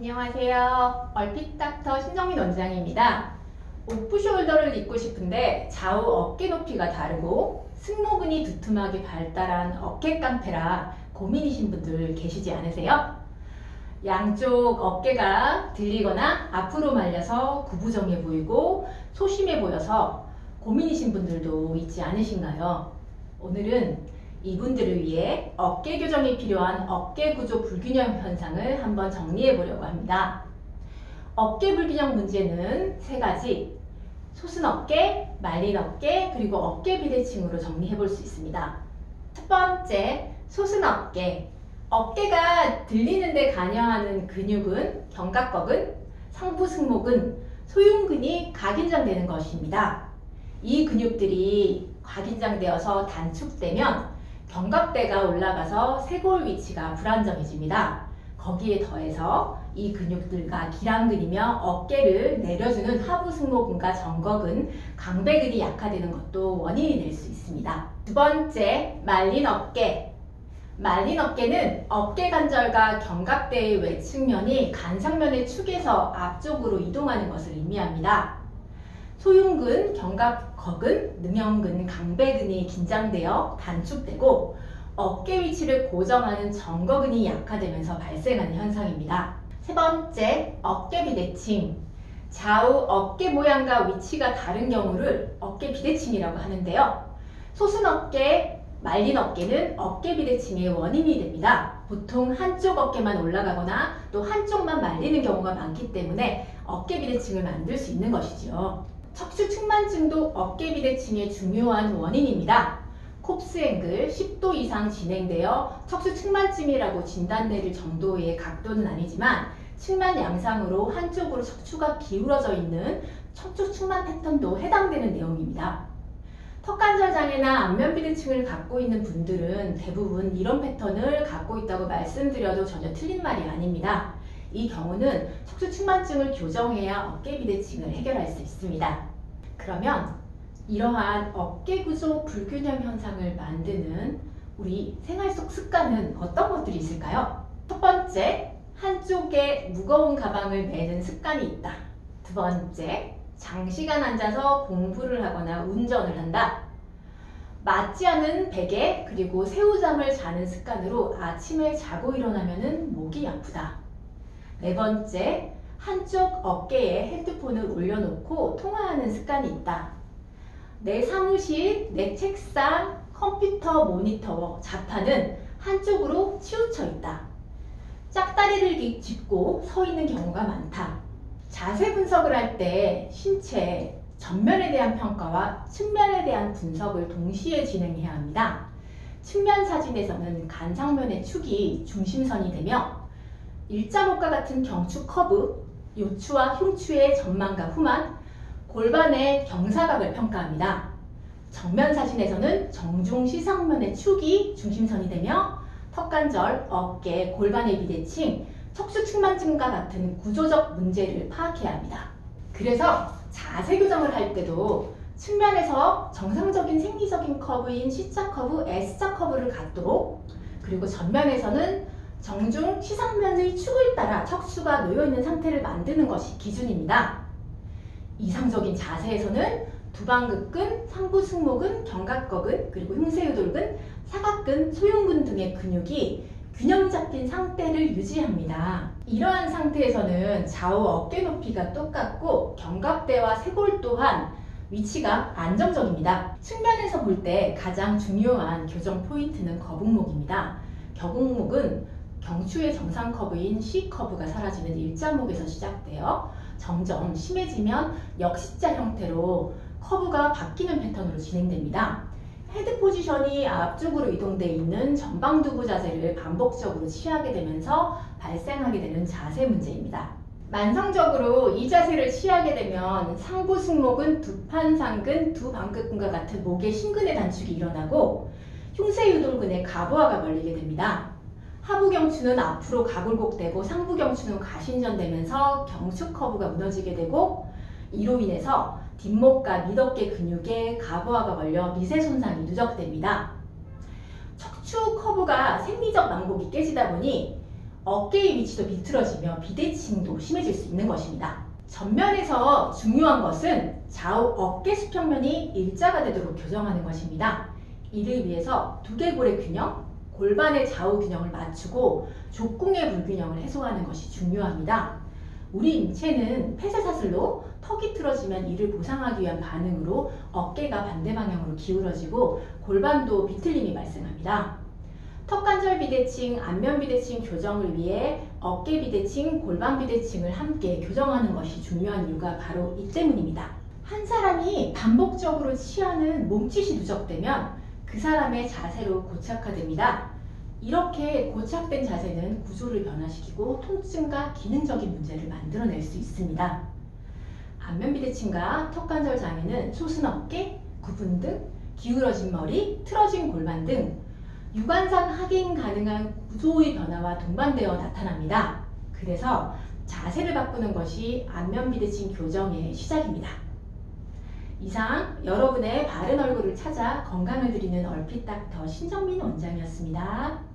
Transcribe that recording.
안녕하세요. 얼핏닥터 신정민 원장입니다. 오프숄더를 입고 싶은데 좌우 어깨 높이가 다르고 승모근이 두툼하게 발달한 어깨 깡패라 고민이신 분들 계시지 않으세요? 양쪽 어깨가 들리거나 앞으로 말려서 구부정해 보이고 소심해 보여서 고민이신 분들도 있지 않으신가요? 오늘은 이분들을 위해 어깨 교정이 필요한 어깨 구조 불균형 현상을 한번 정리해 보려고 합니다. 어깨 불균형 문제는 세 가지, 솟은 어깨, 말린 어깨, 그리고 어깨 비대칭으로 정리해 볼 수 있습니다. 첫 번째, 솟은 어깨. 어깨가 들리는 데 관여하는 근육은 견갑거근, 상부승모근, 소흉근이 각인장되는 것입니다. 이 근육들이 각인장되어서 단축되면 견갑대가 올라가서 쇄골 위치가 불안정해집니다. 거기에 더해서 이 근육들과 기랑근이며 어깨를 내려주는 하부승모근과 정거근, 강배근이 약화되는 것도 원인이 될 수 있습니다. 두 번째, 말린 어깨. 말린 어깨는 어깨 관절과 견갑대의 외측면이 간상면의 축에서 앞쪽으로 이동하는 것을 의미합니다. 소흉근, 견갑거근, 능형근, 강배근이 긴장되어 단축되고 어깨 위치를 고정하는 정거근이 약화되면서 발생하는 현상입니다. 세 번째, 어깨 비대칭. 좌우 어깨 모양과 위치가 다른 경우를 어깨 비대칭이라고 하는데요. 솟은 어깨, 말린 어깨는 어깨 비대칭의 원인이 됩니다. 보통 한쪽 어깨만 올라가거나 또 한쪽만 말리는 경우가 많기 때문에 어깨 비대칭을 만들 수 있는 것이죠. 척추 측만증도 어깨 비대칭의 중요한 원인입니다. 콥스 앵글 10도 이상 진행되어 척추 측만증이라고 진단될 정도의 각도는 아니지만 측만 양상으로 한쪽으로 척추가 기울어져 있는 척추 측만 패턴도 해당되는 내용입니다. 턱관절 장애나 안면 비대칭을 갖고 있는 분들은 대부분 이런 패턴을 갖고 있다고 말씀드려도 전혀 틀린 말이 아닙니다. 이 경우는 척추 측만증을 교정해야 어깨 비대칭을 해결할 수 있습니다. 그러면 이러한 어깨 구조 불균형 현상을 만드는 우리 생활 속 습관은 어떤 것들이 있을까요? 첫 번째, 한쪽에 무거운 가방을 메는 습관이 있다. 두 번째, 장시간 앉아서 공부를 하거나 운전을 한다. 맞지 않은 베개 그리고 새우잠을 자는 습관으로 아침에 자고 일어나면 목이 아프다. 네 번째, 한쪽 어깨에 헤드폰을 올려놓고 통화하는 습관이 있다. 내 사무실, 내 책상, 컴퓨터 모니터, 자판은 한쪽으로 치우쳐 있다. 짝다리를 짚고 서 있는 경우가 많다. 자세 분석을 할 때 신체 전면에 대한 평가와 측면에 대한 분석을 동시에 진행해야 합니다. 측면 사진에서는 간상면의 축이 중심선이 되며 일자목과 같은 경추 커브, 요추와 흉추의 전만과 후만, 골반의 경사각을 평가합니다. 정면 사진에서는 정중 시상면의 축이 중심선이 되며 턱관절, 어깨, 골반의 비대칭, 척추 측만증과 같은 구조적 문제를 파악해야 합니다. 그래서 자세 교정을 할 때도 측면에서 정상적인 생리적인 커브인 C자 커브, S자 커브를 갖도록, 그리고 전면에서는 정중 시상면의 축을 따라 척추가 놓여있는 상태를 만드는 것이 기준입니다. 이상적인 자세에서는 두방극근, 상부승모근, 견갑거근, 그리고 흉쇄유돌근, 사각근, 소흉근 등의 근육이 균형 잡힌 상태를 유지합니다. 이러한 상태에서는 좌우 어깨 높이가 똑같고 견갑대와 쇄골 또한 위치가 안정적입니다. 측면에서 볼 때 가장 중요한 교정 포인트는 거북목입니다. 거북목은 경추의 정상 커브인 C커브가 사라지는 일자목에서 시작되어 점점 심해지면 역시자 형태로 커브가 바뀌는 패턴으로 진행됩니다. 헤드 포지션이 앞쪽으로 이동되어 있는 전방두부 자세를 반복적으로 취하게 되면서 발생하게 되는 자세 문제입니다. 만성적으로 이 자세를 취하게 되면 상부승모근, 두판상근, 두방극근과 같은 목의 심근의 단축이 일어나고 흉쇄유돌근의 가부하가 걸리게 됩니다. 하부경추는 앞으로 가굴곡되고 상부경추는 가신전되면서 경추 커브가 무너지게 되고 이로 인해서 뒷목과 밑어깨 근육에 가부하가 걸려 미세 손상이 누적됩니다. 척추 커브가 생리적 망곡이 깨지다 보니 어깨의 위치도 비틀어지며 비대칭도 심해질 수 있는 것입니다. 전면에서 중요한 것은 좌우 어깨 수평면이 일자가 되도록 교정하는 것입니다. 이를 위해서 두개골의 균형, 골반의 좌우 균형을 맞추고 족궁의 불균형을 해소하는 것이 중요합니다. 우리 인체는 폐쇄사슬로 턱이 틀어지면 이를 보상하기 위한 반응으로 어깨가 반대 방향으로 기울어지고 골반도 비틀림이 발생합니다. 턱관절 비대칭, 안면 비대칭 교정을 위해 어깨 비대칭, 골반 비대칭을 함께 교정하는 것이 중요한 이유가 바로 이 때문입니다. 한 사람이 반복적으로 취하는 몸짓이 누적되면 그 사람의 자세로 고착화됩니다. 이렇게 고착된 자세는 구조를 변화시키고 통증과 기능적인 문제를 만들어낼 수 있습니다. 안면 비대칭과 턱관절 장애는 솟은 어깨, 구분 등, 기울어진 머리, 틀어진 골반 등 유관상 확인 가능한 구조의 변화와 동반되어 나타납니다. 그래서 자세를 바꾸는 것이 안면 비대칭 교정의 시작입니다. 이상 여러분의 바른 얼굴을 찾아 건강을 드리는 얼핏 닥터 신정민 원장이었습니다.